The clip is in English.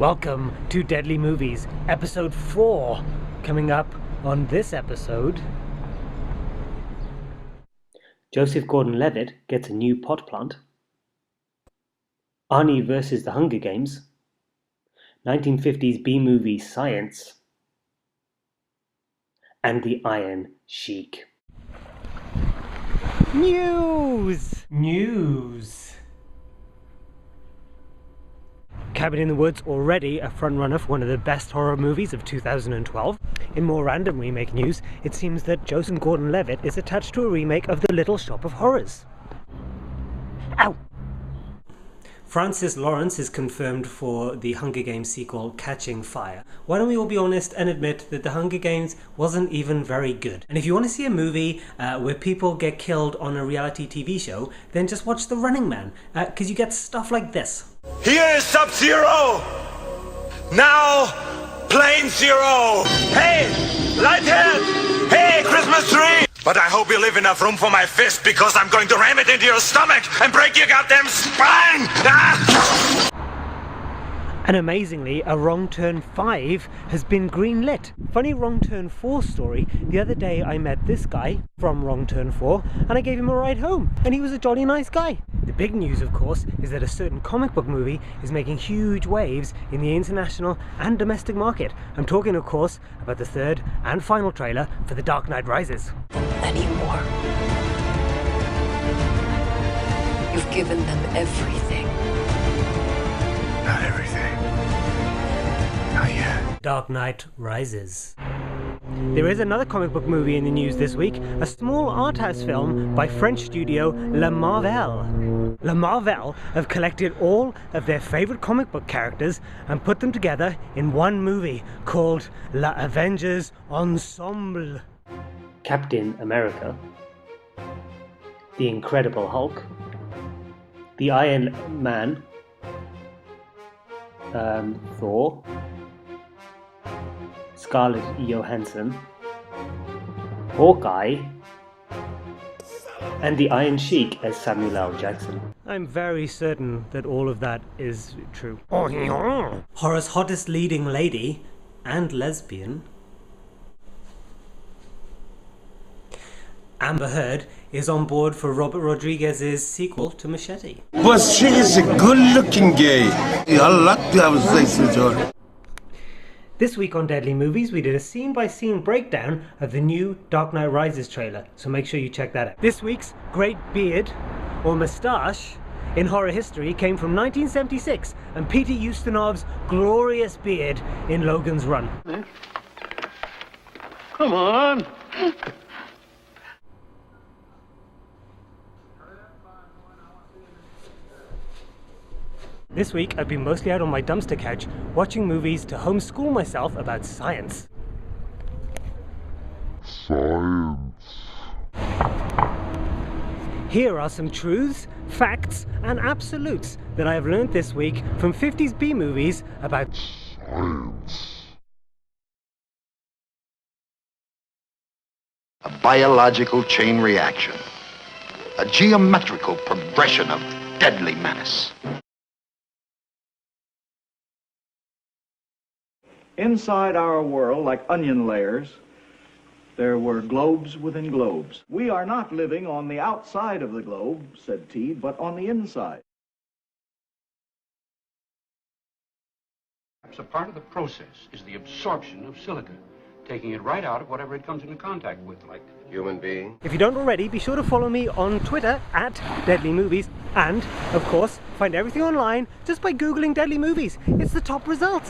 Welcome to Deadly Movies, episode 4. Coming up on this episode, Joseph Gordon-Levitt gets a new pot plant, Arnie versus the Hunger Games, 1950s B-movie Science, and the Iron Sheik. News! Cabin in the Woods, already a frontrunner for one of the best horror movies of 2012. In more random remake news, it seems that Joseph Gordon-Levitt is attached to a remake of The Little Shop of Horrors. Ow! Francis Lawrence is confirmed for the Hunger Games sequel, Catching Fire. Why don't we all be honest and admit that The Hunger Games wasn't even very good? And if you want to see a movie where people get killed on a reality TV show, then just watch The Running Man, because you get stuff like this. Here is Sub-Zero! Now, Plane Zero! Hey, Lighthead! Hey, Christmas tree! But I hope you leave enough room for my fist, because I'm going to ram it into your stomach and break your goddamn spine! Ah! And amazingly, a Wrong Turn 5 has been greenlit. Funny Wrong Turn 4 story, the other day I met this guy from Wrong Turn 4 and I gave him a ride home, and he was a jolly nice guy. The big news, of course, is that a certain comic book movie is making huge waves in the international and domestic market. I'm talking, of course, about the third and final trailer for The Dark Knight Rises. Anymore. You've given them everything. Not everything. Not yet. Dark Knight Rises. There is another comic book movie in the news this week, a small art house film by French studio La Marvelle. La Marvelle have collected all of their favourite comic book characters and put them together in one movie called La Avengers Ensemble. Captain America, The Incredible Hulk, The Iron Man, Thor, Scarlett Johansson, Hawkeye, and the Iron Sheik as Samuel L. Jackson. I'm very certain that all of that is true. Horror's hottest leading lady and lesbian, Amber Heard, is on board for Robert Rodriguez's sequel to Machete. But she is a good-looking gay. I like to have a sex with her. This week on Deadly Movies, we did a scene-by-scene breakdown of the new Dark Knight Rises trailer, so make sure you check that out. This week's great beard, or moustache, in horror history came from 1976 and Peter Ustinov's glorious beard in Logan's Run. Come on! This week, I've been mostly out on my dumpster couch watching movies to homeschool myself about science. Here are some truths, facts, and absolutes that I have learned this week from 50s B-movies about science. A biological chain reaction. A geometrical progression of deadly menace. Inside our world, like onion layers, there were globes within globes. We are not living on the outside of the globe, said Teed, but on the inside. So part of the process is the absorption of silica, taking it right out of whatever it comes into contact with, like human being. If you don't already, be sure to follow me on Twitter at Deadly Movies, and, of course, find everything online just by Googling Deadly Movies. It's the top result.